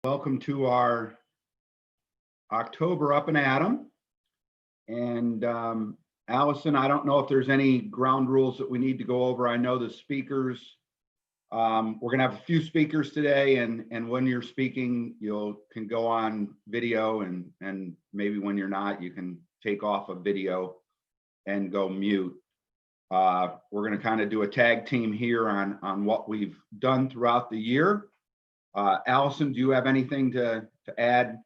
Welcome to our October Up and Atom. And Allison, I don't know if there's any ground rules that we need to go over. I know the speakers, we're going to have a few speakers today, and when you're speaking, you can go on video, and maybe when you're not, you can take off a video and go mute. We're going to kind of do a tag team here on what we've done throughout the year. Allison, do you have anything to add?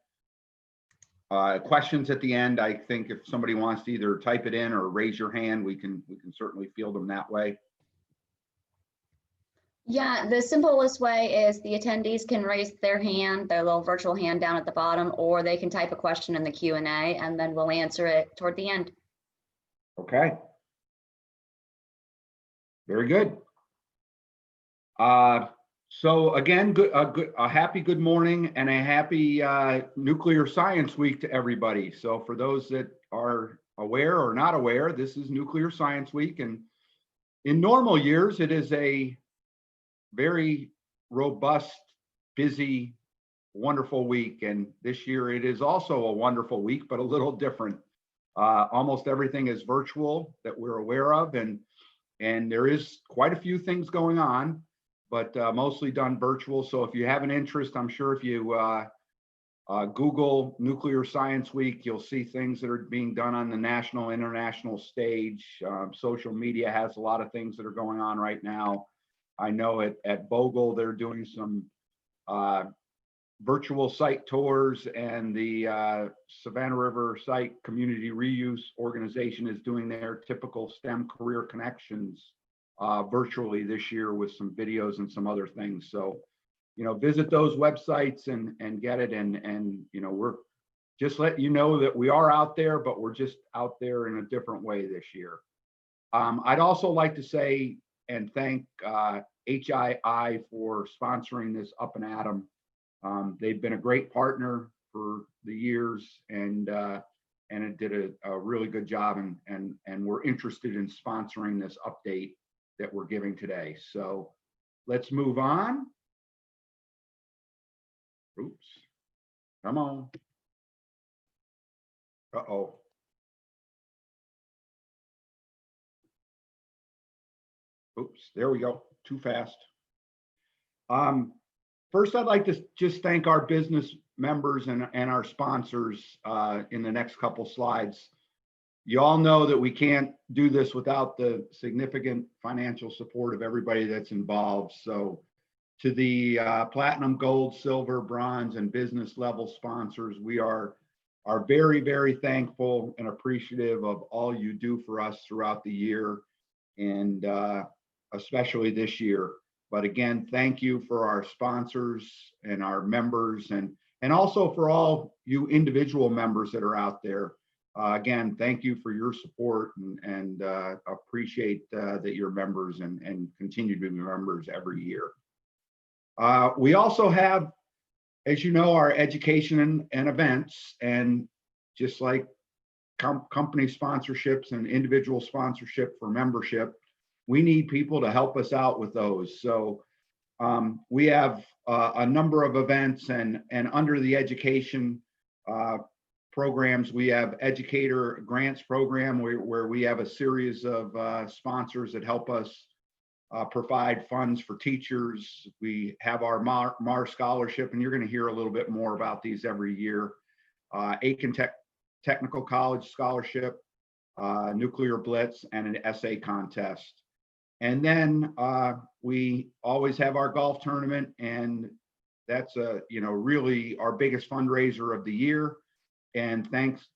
Questions at the end. I think if somebody wants to either type it in or raise your hand, we can certainly field them that way. Yeah, the simplest way is the attendees can raise their hand, their little virtual hand down at the bottom, or they can type a question in the Q&A, and then we'll answer it toward the end. Okay. Very good. So again, a happy good morning and a happy Nuclear Science Week to everybody. So for those that are aware or not aware, this is Nuclear Science Week, and in normal years, it is a very robust, busy, wonderful week. And this year it is also a wonderful week, but a little different. Almost everything is virtual that we're aware of, and there is quite a few things going on, but mostly done virtual. So if you have an interest, I'm sure if you Google Nuclear Science Week, you'll see things that are being done on the national, international stage. Social media has a lot of things that are going on right now. I know at Bogle, they're doing some virtual site tours, and the Savannah River Site Community Reuse Organization is doing their typical STEM career connections virtually this year with some videos and some other things. So, you know, visit those websites and get it. And you know, we're just letting you know that we are out there, but we're just out there in a different way this year. I'd also like to say and thank HII for sponsoring this Up and Atom. They've been a great partner for the years, and it did a really good job, and we're interested in sponsoring this update that we're giving today. So let's move on. Oops, come on. Uh-oh. Oops, there we go, too fast. First, I'd like to just thank our business members and our sponsors in the next couple slides. You all know that we can't do this without the significant financial support of everybody that's involved. So to the platinum, gold, silver, bronze, and business level sponsors, we are very, very thankful and appreciative of all you do for us throughout the year, and especially this year. But again, thank you for our sponsors and our members, and also for all you individual members that are out there. Again, thank you for your support, and appreciate that you're members and continue to be members every year. We also have, as you know, our education and events, and just like company sponsorships and individual sponsorship for membership, we need people to help us out with those. So we have a number of events, and under the education programs, we have educator grants program where we have a series of sponsors that help us provide funds for teachers. We have our MAR scholarship, and you're going to hear a little bit more about these every year. Aiken Technical College scholarship, Nuclear Blitz, and an essay contest. And then we always have our golf tournament, and that's really our biggest fundraiser of the year. And thanks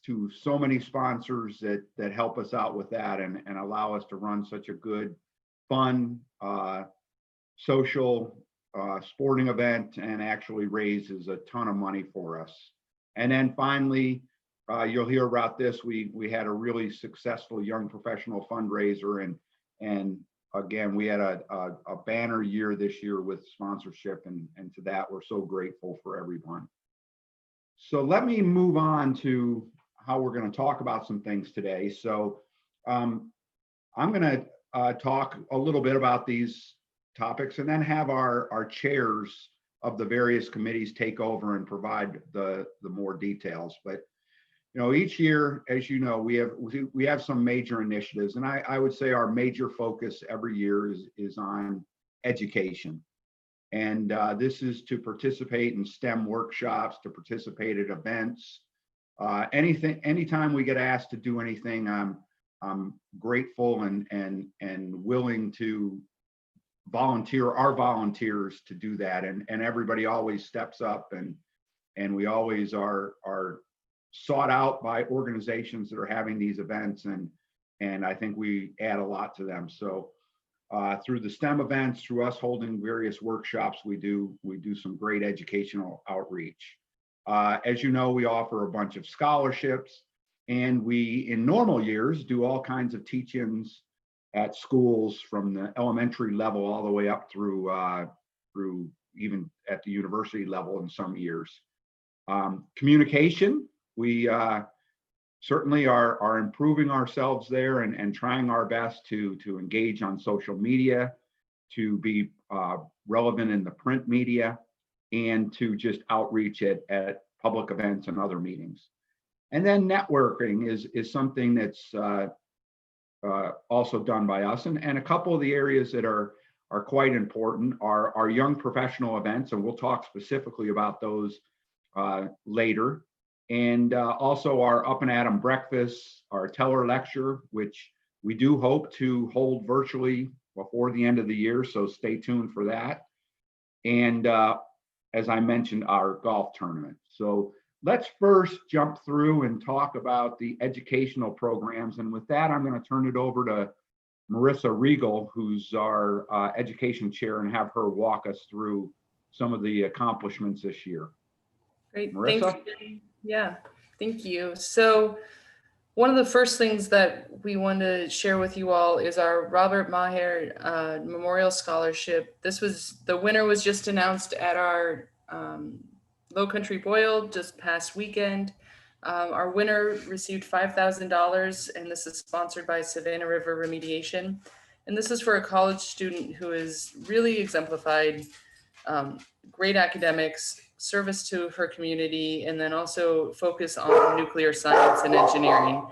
to so many sponsors that help us out with that and allow us to run such a good, fun, social sporting event, and actually raises a ton of money for us. And then finally, you'll hear about this. We had a really successful young professional fundraiser, and again, we had a banner year this year with sponsorship, and to that, we're so grateful for everyone. So let me move on to how we're going to talk about some things today. So I'm going to talk a little bit about these topics, and then have our chairs of the various committees take over and provide the more details. But each year, as you know, we have some major initiatives, and I would say our major focus every year is on education. And this is to participate in STEM workshops, to participate at events, anytime we get asked to do anything, I'm grateful and willing to volunteer our volunteers to do that. And everybody always steps up, and we always are sought out by organizations that are having these events, and I think we add a lot to them. So through the STEM events, through us holding various workshops, we do some great educational outreach. As you know, we offer a bunch of scholarships, and we, in normal years, do all kinds of teach-ins at schools from the elementary level all the way up through even at the university level in some years. Communication, we certainly are improving ourselves there and trying our best to engage on social media, to be relevant in the print media, and to just outreach at public events and other meetings. And then networking is something that's also done by us. And a couple of the areas that are quite important are our young professional events, and we'll talk specifically about those later. And also our Up and Atom breakfast, our Teller lecture, which we do hope to hold virtually before the end of the year, so stay tuned for that. And as I mentioned, our golf tournament. So let's first jump through and talk about the educational programs. And with that, I'm going to turn it over to Marissa Regal, who's our education chair, and have her walk us through some of the accomplishments this year. Great, Marissa? thank you. Yeah, thank you. So one of the first things that we want to share with you all is our Robert Maher Memorial Scholarship. The winner was just announced at our Low Country Boil just past weekend. Our winner received $5,000, and this is sponsored by Savannah River Remediation. And this is for a college student who has really exemplified great academics, service to her community, and then also focus on nuclear science and engineering.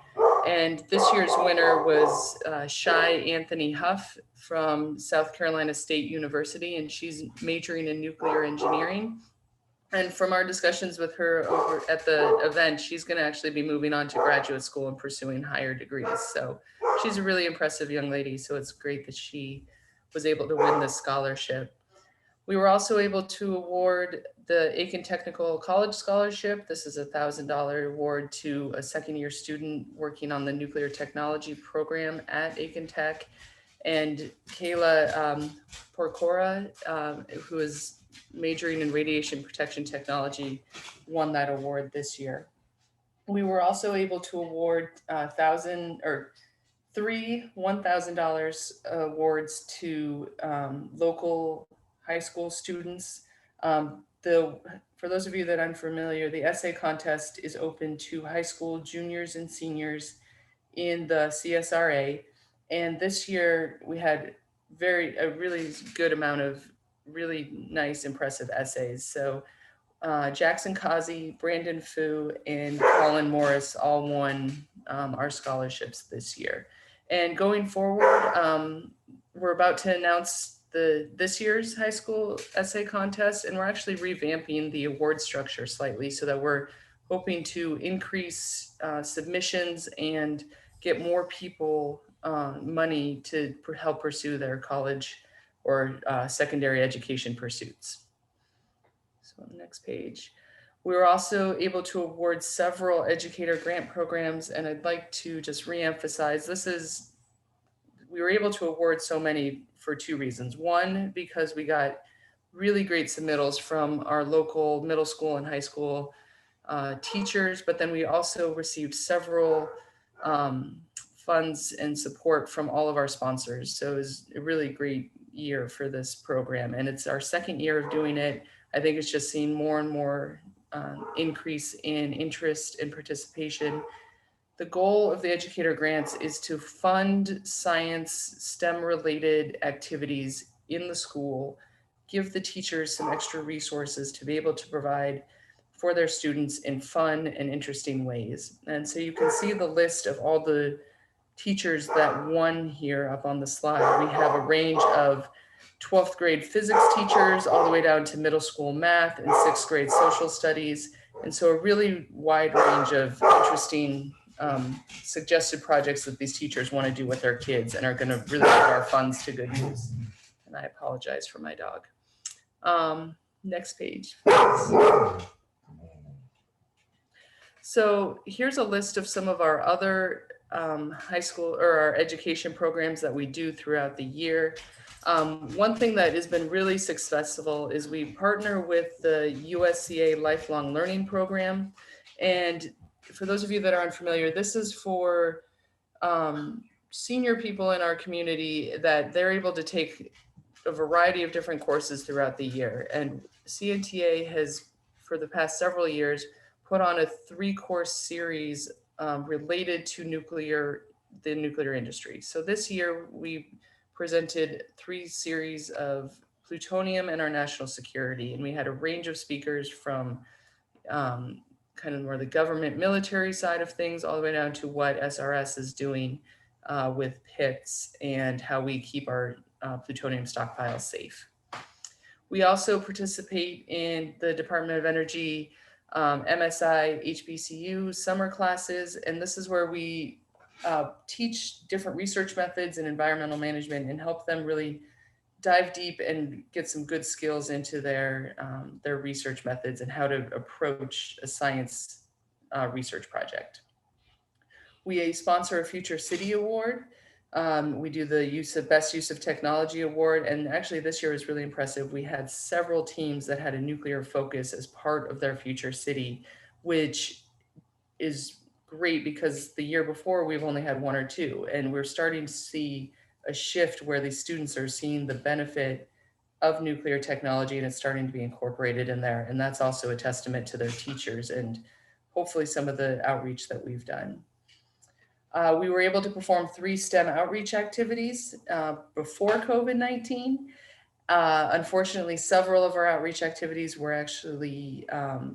And this year's winner was Shai Anthony Huff from South Carolina State University, and she's majoring in nuclear engineering. And from our discussions with her over at the event, she's going to actually be moving on to graduate school and pursuing higher degrees. So she's a really impressive young lady. So it's great that she was able to win this scholarship. We were also able to award the Aiken Technical College Scholarship. This is a $1,000 award to a second-year student working on the nuclear technology program at Aiken Tech. And Kayla Porcora, who is majoring in radiation protection technology, won that award this year. We were also able to award three $1,000 awards to local high school students. For those of you that aren't familiar, the essay contest is open to high school juniors and seniors in the CSRA. And this year we had a really good amount of really nice, impressive essays. So Jackson Kazi, Brandon Fu, and Colin Morris all won our scholarships this year. And going forward, we're about to announce this year's high school essay contest, and we're actually revamping the award structure slightly so that we're hoping to increase submissions and get more people money to help pursue their college or secondary education pursuits. So on the next page, we were also able to award several educator grant programs, and I'd like to just reemphasize we were able to award so many for two reasons. One, because we got really great submittals from our local middle school and high school teachers, but then we also received several funds and support from all of our sponsors. So it was a really great year for this program, and it's our second year of doing it. I think it's just seen more and more increase in interest and participation. The goal of the educator grants is to fund science, STEM related activities in the school, give the teachers some extra resources to be able to provide for their students in fun and interesting ways. And so you can see the list of all the teachers that won here up on the slide. We have a range of 12th grade physics teachers all the way down to middle school math and 6th grade social studies. And so a really wide range of interesting suggested projects that these teachers want to do with their kids and are going to really put our funds to good use. And I apologize for my dog. Next page, please. So here's a list of some of our other high school or our education programs that we do throughout the year. One thing that has been really successful is we partner with the USCA Lifelong Learning Program. And for those of you that are unfamiliar, this is for senior people in our community that they're able to take a variety of different courses throughout the year. And CNTA has, for the past several years, put on a 3-course series related to the nuclear industry. So this year we presented 3 series of plutonium and our national security. And we had a range of speakers from kind of more the government military side of things, all the way down to what SRS is doing with pits and how we keep our plutonium stockpiles safe. We also participate in the Department of Energy MSI HBCU summer classes, and this is where we teach different research methods and environmental management and help them really dive deep and get some good skills into their research methods and how to approach a science research project. We sponsor a Future City Award. We do the Best Use of Technology Award. And actually this year was really impressive. We had several teams that had a nuclear focus as part of their Future City, which is great because the year before we've only had 1 or 2. And we're starting to see a shift where these students are seeing the benefit of nuclear technology and it's starting to be incorporated in there. And that's also a testament to their teachers and hopefully some of the outreach that we've done. We were able to perform 3 STEM outreach activities before COVID-19. Unfortunately, several of our outreach activities were actually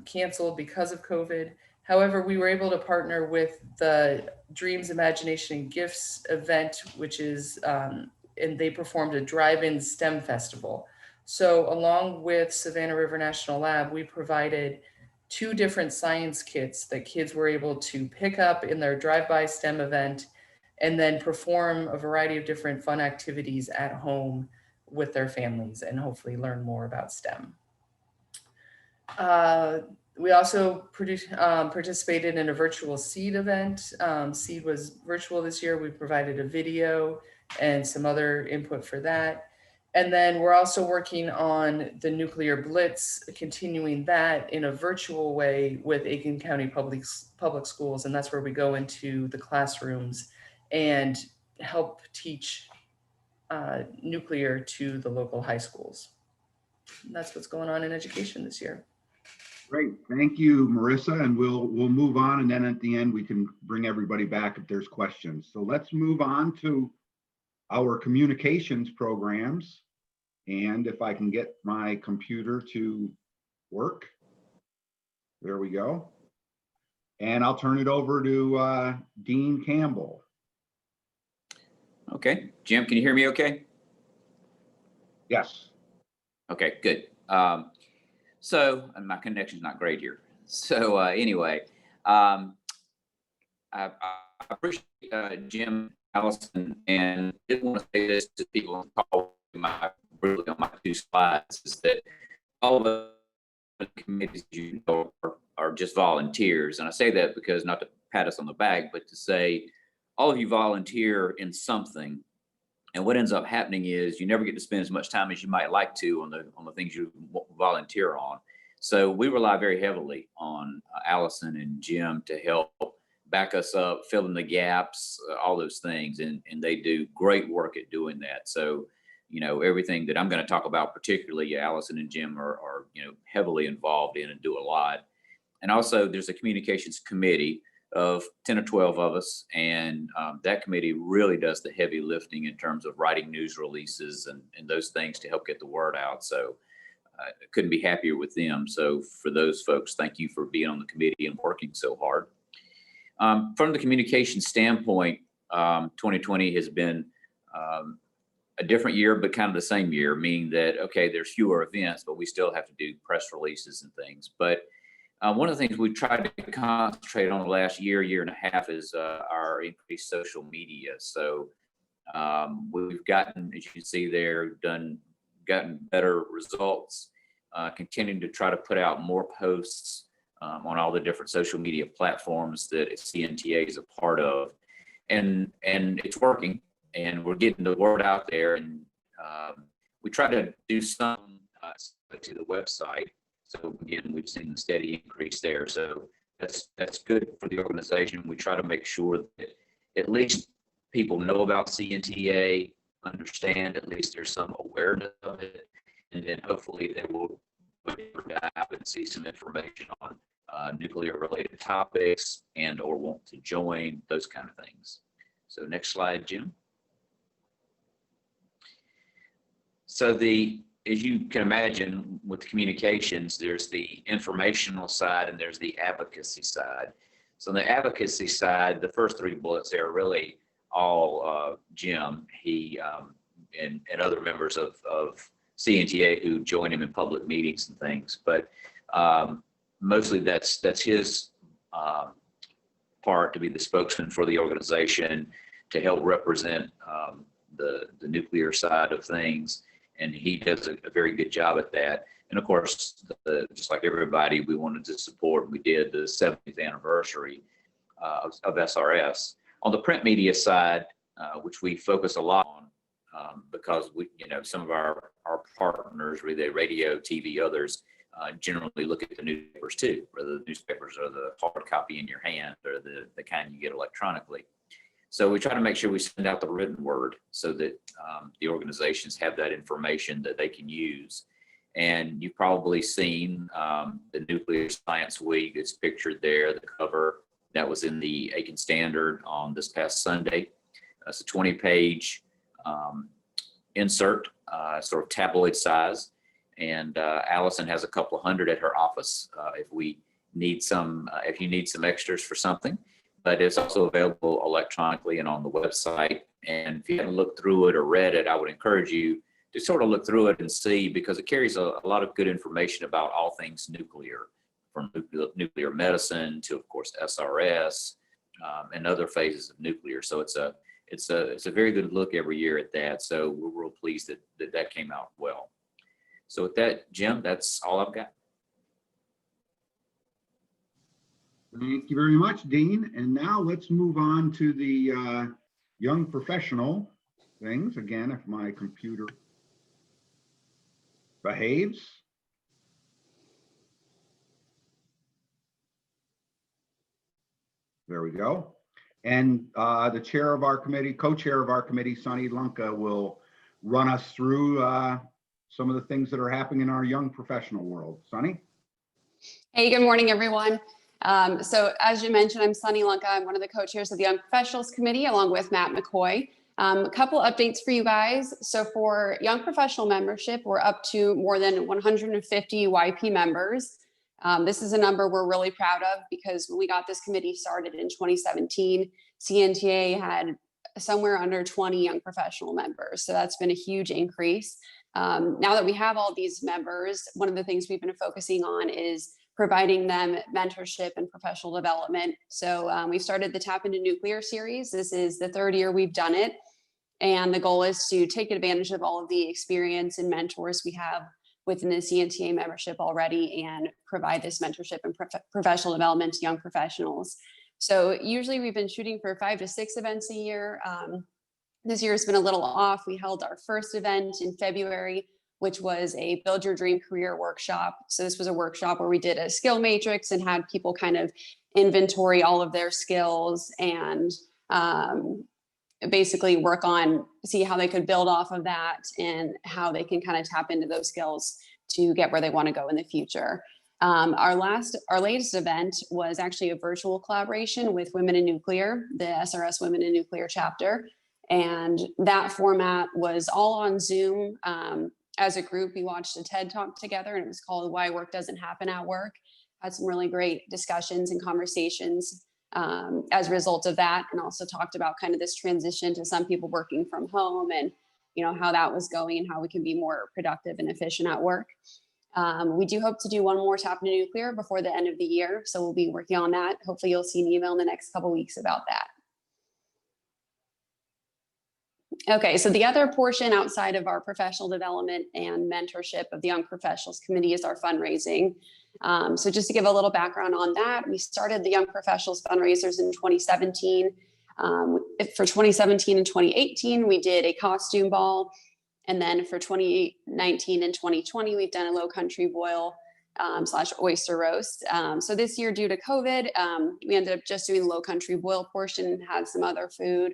canceled because of COVID. However, we were able to partner with the Dreams, Imagination, and Gifts event, which is, and they performed a drive-in STEM festival. So along with Savannah River National Lab, we provided 2 different science kits that kids were able to pick up in their drive-by STEM event and then perform a variety of different fun activities at home with their families and hopefully learn more about STEM. We also participated in a virtual SEED event. SEED was virtual this year. We provided a video and some other input for that. And then we're also working on the Nuclear Blitz, continuing that in a virtual way with Aiken County Public Schools. And that's where we go into the classrooms and help teach nuclear to the local high schools. And that's what's going on in education this year. Great, thank you, Marissa. And we'll move on, and then at the end we can bring everybody back if there's questions. So let's move on to our communications programs. And if I can get my computer to work, there we go. And I'll turn it over to Dean Campbell. Okay, Jim, can you hear me okay? Yes. Okay, good. So, and my connection's not great here. So anyway, I appreciate Jim, Allison, and I did want to say this to people on the call on my 2 slides, is that all of the committees, you know, are just volunteers. And I say that because not to pat us on the back, but to say all of you volunteer in something. And what ends up happening is you never get to spend as much time as you might like to on the things you volunteer on. So we rely very heavily on Allison and Jim to help back us up, fill in the gaps, all those things. And they do great work at doing that. So, you know, everything that I'm going to talk about, particularly Allison and Jim are, you know, heavily involved in and do a lot. And also there's a communications committee of 10 or 12 of us, and that committee really does the heavy lifting in terms of writing news releases and those things to help get the word out. So I couldn't be happier with them. So for those folks, thank you for being on the committee and working so hard. From the communication standpoint, 2020 has been a different year, but kind of the same year, meaning that, okay, there's fewer events, but we still have to do press releases and things. But one of the things we've tried to concentrate on the last year and a half is our increased social media. So we've gotten, as you can see there, gotten better results, continuing to try to put out more posts on all the different social media platforms that CNTA is a part of. And it's working, and we're getting the word out there. And we try to do some to the website. So again, we've seen the steady increase there. So that's good for the organization. We try to make sure that at least people know about CNTA, understand at least there's some awareness of it, and then hopefully they will dive and see some information on nuclear related topics and or want to join, those kind of things. So next slide, Jim. So as you can imagine with communications, there's the informational side and there's the advocacy side. So on the advocacy side, the first three bullets there are really all Jim, he and other members of CNTA who join him in public meetings and things. But mostly that's his part, to be the spokesman for the organization, to help represent the nuclear side of things. And he does a very good job at that. And of course, just like everybody, we wanted to support, we did the 70th anniversary of SRS. On the print media side, which we focus a lot on, because we, some of our partners, really radio, TV, others, generally look at the newspapers too, whether the newspapers are the hard copy in your hand or the kind you get electronically. So we try to make sure we send out the written word so that the organizations have that information that they can use. And you've probably seen the Nuclear Science Week. It's pictured there, the cover that was in the Aiken Standard on this past Sunday. It's a 20-page insert, sort of tabloid size. And Allison has a couple of hundred at her office if you need some extras for something. But it's also available electronically and on the website. And if you haven't looked through it or read it, I would encourage you to sort of look through it and see, because it carries a lot of good information about all things nuclear, from nuclear medicine to, of course, SRS and other phases of nuclear. So it's a very good look every year at that. So we're real pleased that came out well. So with that, Jim, that's all I've got. Thank you very much, Dean. And now let's move on to the young professional things. Again, if my computer behaves. There we go. And the chair of our committee, co-chair of our committee, Sunny Lunka, will run us through some of the things that are happening in our young professional world. Sunny? Hey, good morning, everyone. So as you mentioned, I'm Sunny Lunka. I'm one of the co-chairs of the Young Professionals Committee, along with Matt McCoy. A couple updates for you guys. So for young professional membership, we're up to more than 150 YP members. This is a number we're really proud of, because when we got this committee started in 2017, CNTA had somewhere under 20 young professional members. So that's been a huge increase. Now that we have all these members, one of the things we've been focusing on is providing them mentorship and professional development. So we started the Tap Into Nuclear series. This is the third year we've done it. And the goal is to take advantage of all of the experience and mentors we have within the CNTA membership already and provide this mentorship and professional development to young professionals. So usually we've been shooting for 5 to 6 events a year. This year has been a little off. We held our first event in February, which was a Build Your Dream Career workshop. So this was a workshop where we did a skill matrix and had people kind of inventory all of their skills and basically work on, see how they could build off of that and how they can kind of tap into those skills to get where they want to go in the future. Our latest event was actually a virtual collaboration with Women in Nuclear, the SRS Women in Nuclear chapter. And that format was all on Zoom. As a group, we watched a TED Talk together, and it was called Why Work Doesn't Happen at Work. Had some really great discussions and conversations as a result of that, and also talked about kind of this transition to some people working from home and, you know, how that was going and how we can be more productive and efficient at work. We do hope to do one more Tap into Nuclear before the end of the year, so we'll be working on that. Hopefully you'll see an email in the next couple of weeks about that. Okay, so the other portion outside of our professional development and mentorship of the Young Professionals Committee is our fundraising. So just to give a little background on that, we started the Young Professionals fundraisers in 2017. For 2017 and 2018, we did a costume ball. And then for 2019 and 2020, we've done a low country boil / oyster roast. So this year, due to COVID, we ended up just doing the low country boil portion, had some other food.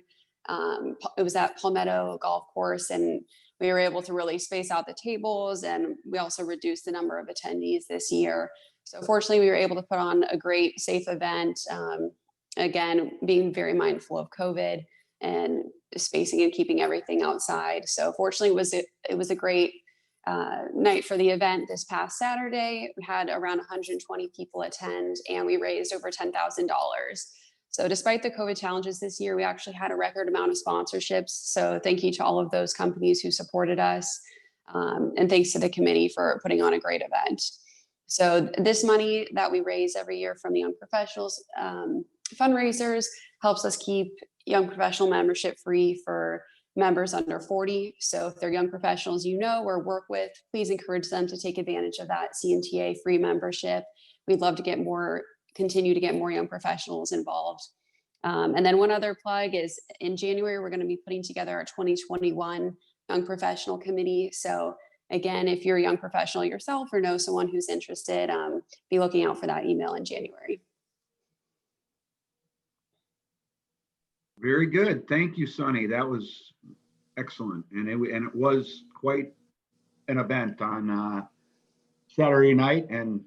It was at Palmetto Golf Course, and we were able to really space out the tables, and we also reduced the number of attendees this year. So fortunately, we were able to put on a great, safe event. Again, being very mindful of COVID and spacing and keeping everything outside. So fortunately, it was a great night for the event this past Saturday. We had around 120 people attend, and we raised over $10,000. So despite the COVID challenges this year, we actually had a record amount of sponsorships. So thank you to all of those companies who supported us. And thanks to the committee for putting on a great event. So this money that we raise every year from the Young Professionals fundraisers helps us keep Young Professional membership free for members under 40. So if they're young professionals you know or work with, please encourage them to take advantage of that CNTA free membership. We'd love to continue to get more young professionals involved. And then one other plug is in January, we're going to be putting together our 2021 Young Professional Committee. So again, if you're a young professional yourself or know someone who's interested, be looking out for that email in January. Very good. Thank you, Sunny. That was excellent. And it was quite an event on Saturday night. And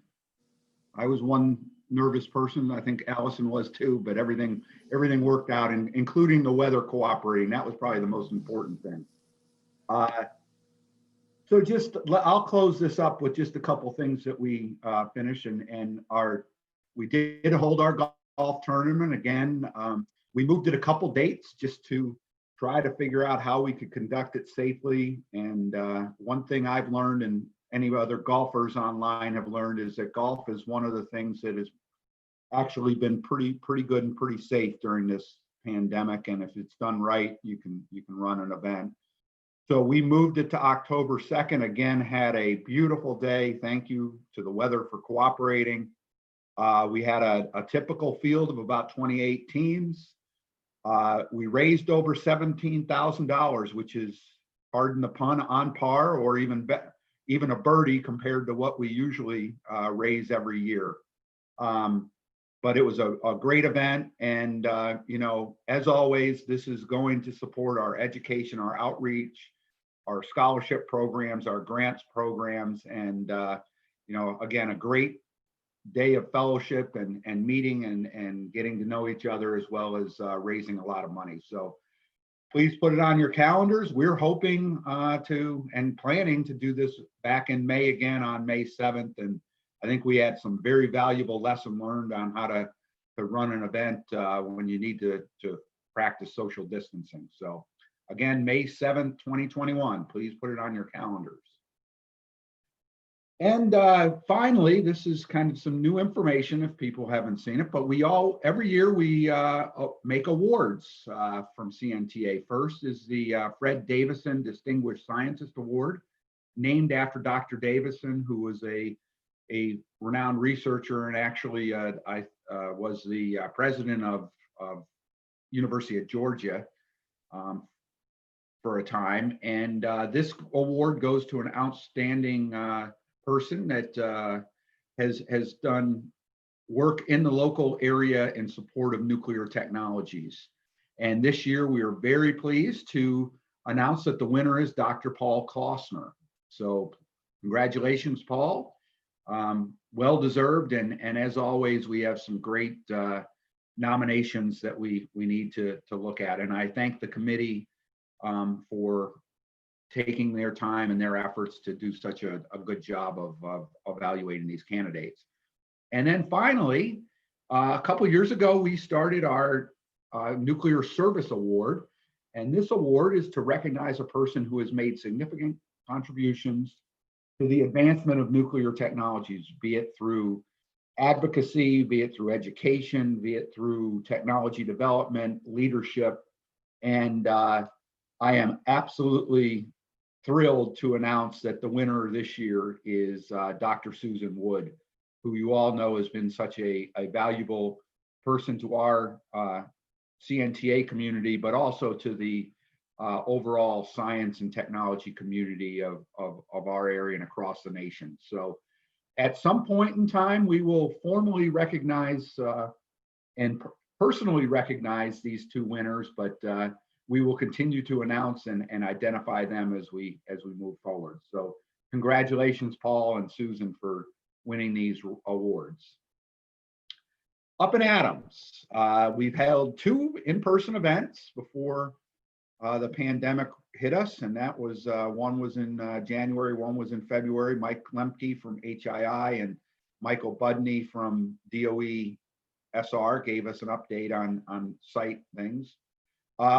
I was one nervous person. I think Allison was too, but everything worked out, and including the weather cooperating. That was probably the most important thing. So I'll close this up with just a couple things that we finished, and we did hold our golf tournament again. We moved it a couple dates just to try to figure out how we could conduct it safely. And one thing I've learned, and any other golfers online have learned, is that golf is one of the things that has actually been pretty good and pretty safe during this pandemic. And if it's done right, you can run an event. So we moved it to October 2nd. Again, had a beautiful day. Thank you to the weather for cooperating. We had a typical field of about 28 teams. We raised over $17,000, which is, pardon the pun, on par or even a birdie compared to what we usually raise every year. But it was a great event. And, as always, this is going to support our education, our outreach, our scholarship programs, our grants programs. And, again, a great day of fellowship and meeting and getting to know each other, as well as raising a lot of money. So please put it on your calendars. We're hoping and planning to do this back in May again on May 7th. And I think we had some very valuable lesson learned on how to run an event when you need to practice social distancing. So again, May 7th, 2021, please put it on your calendars. And finally, this is kind of some new information if people haven't seen it, but every year we make awards from CNTA. First is the Fred Davison Distinguished Scientist Award, named after Dr. Davison, who was a renowned researcher and actually was the president of University of Georgia for a time. And this award goes to an outstanding person that has done work in the local area in support of nuclear technologies. And this year we are very pleased to announce that the winner is Dr. Paul Klossner. So congratulations, Paul. well deserved. And as always, we have some great nominations that we need to look at. And I thank the committee for taking their time and their efforts to do such a good job of evaluating these candidates. And then finally, a couple years ago, we started our Nuclear Service Award. And this award is to recognize a person who has made significant contributions to the advancement of nuclear technologies, be it through advocacy, be it through education, be it through technology development, leadership. And I am absolutely thrilled to announce that the winner this year is Dr. Susan Wood, who you all know has been such a valuable person to our CNTA community, but also to the overall science and technology community of our area and across the nation. So at some point in time, we will formally recognize and personally recognize these two winners, but we will continue to announce and identify them as we move forward. So congratulations, Paul and Susan, for winning these awards. Up in Adams, we've held 2 in-person events before the pandemic hit us, and that was one was in January, one was in February. Mike Lemke from HII and Michael Budney from DOE SR gave us an update on site things.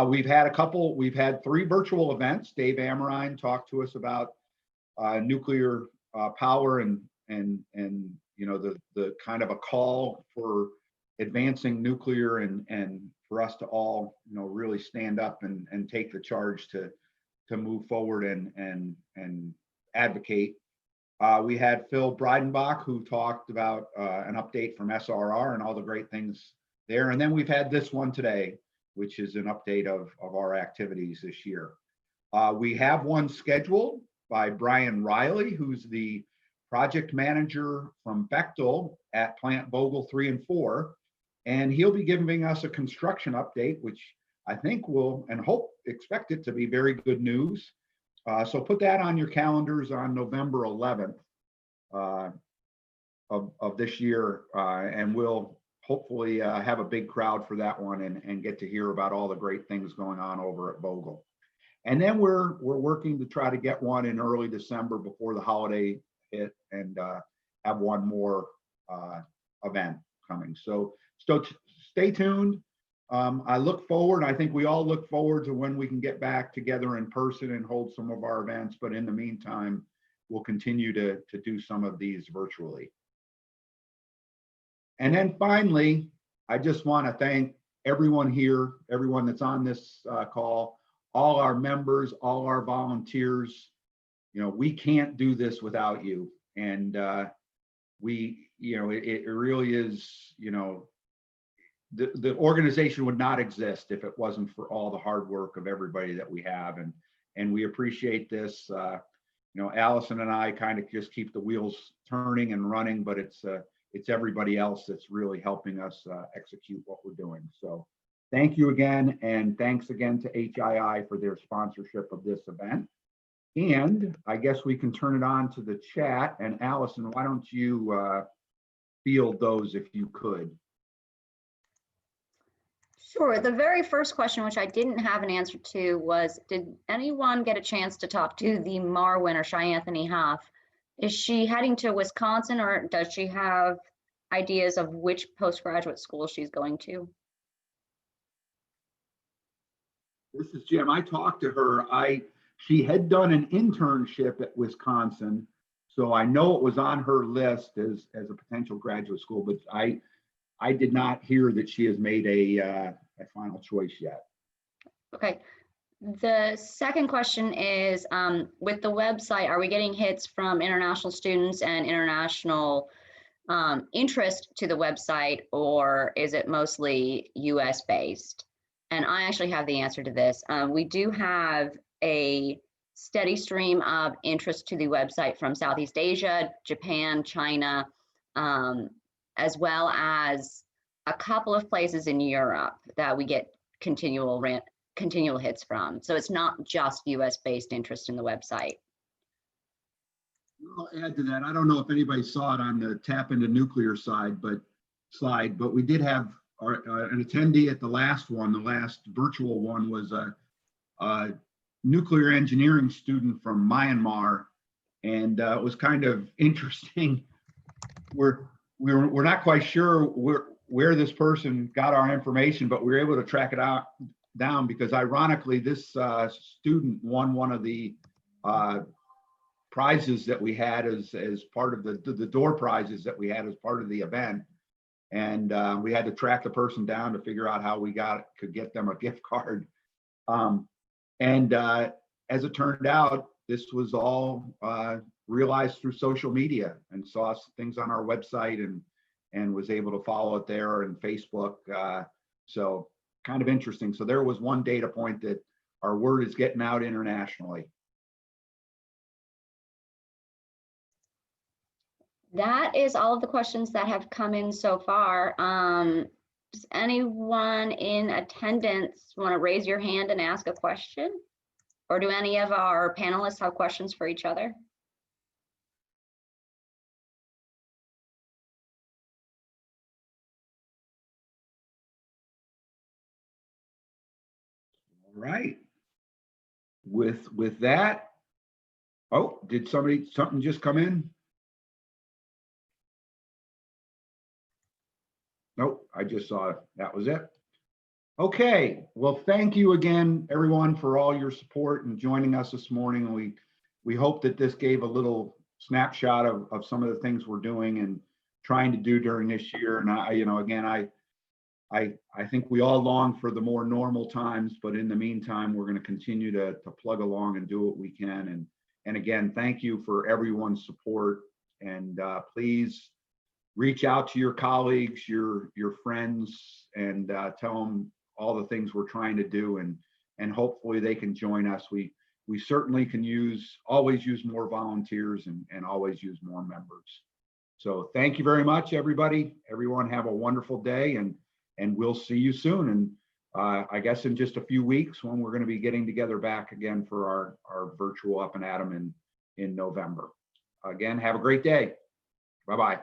We've had 3 virtual events. Dave Amrine talked to us about nuclear power and you know the kind of a call for advancing nuclear and for us to all really stand up and take the charge to move forward and advocate. We had Phil Breidenbach, who talked about an update from SRR and all the great things there. And then we've had this one today, which is an update of our activities this year. We have one scheduled by Brian Riley, who's the project manager from Bechtel at Plant Vogtle 3 and 4. And he'll be giving us a construction update, which I think will and expect it to be very good news. So put that on your calendars on November 11th of this year. And we'll hopefully have a big crowd for that one and get to hear about all the great things going on over at Vogtle. And then we're working to try to get one in early December before the holiday hit and have one more event coming. So stay tuned. I look forward. I think we all look forward to when we can get back together in person and hold some of our events. But in the meantime, we'll continue to do some of these virtually. And then finally, I just want to thank everyone here, everyone that's on this call, all our members, all our volunteers. We can't do this without you. And it really is, the organization would not exist if it wasn't for all the hard work of everybody that we have. And we appreciate this. Allison and I kind of just keep the wheels turning and running, but it's everybody else that's really helping us execute what we're doing. So thank you again. And thanks again to HII for their sponsorship of this event. And I guess we can turn it on to the chat. And Allison, why don't you field those if you could? Sure. The very first question, which I didn't have an answer to, was, did anyone get a chance to talk to the MAR winner, Anthony Hoff? Is she heading to Wisconsin, or does she have ideas of which postgraduate school she's going to? This is Jim. I talked to her. She had done an internship at Wisconsin, so I know it was on her list as a potential graduate school, but I did not hear that she has made a final choice yet. Okay. The second question is, with the website, are we getting hits from international students and international interest to the website, or is it mostly US based? And I actually have the answer to this. We do have a steady stream of interest to the website from Southeast Asia, Japan, China, as well as a couple of places in Europe that we get continual hits from. So it's not just US based interest in the website. I'll add to that. I don't know if anybody saw it on the tap into nuclear slide, but we did have an attendee at the last one. The last virtual one was a nuclear engineering student from Myanmar, and it was kind of interesting. We're not quite sure where this person got our information, but we were able to track it down because ironically, this student won one of the prizes that we had as part of the door prizes that we had as part of the event. And we had to track the person down to figure out how we could get them a gift card. As it turned out, this was all realized through social media, and saw things on our website and was able to follow it there, and Facebook. So kind of interesting. So there was one data point that our word is getting out internationally. That is all of the questions that have come in so far. Does anyone in attendance want to raise your hand and ask a question? Or do any of our panelists have questions for each other? All right. With that, oh, did something just come in? Nope, I just saw it. That was it. Okay, well, thank you again, everyone, for all your support and joining us this morning. We hope that this gave a little snapshot of some of the things we're doing and trying to do during this year. And I think we all long for the more normal times, but in the meantime, we're going to continue to plug along and do what we can. And again, thank you for everyone's support. And please reach out to your colleagues, your friends, and tell them all the things we're trying to do, and hopefully they can join us. We certainly can always use more volunteers and always use more members. So thank you very much, everybody. Everyone have a wonderful day, and we'll see you soon. And I guess in just a few weeks when we're going to be getting together back again for our virtual Up and Atom in November. Again, have a great day. Bye-bye.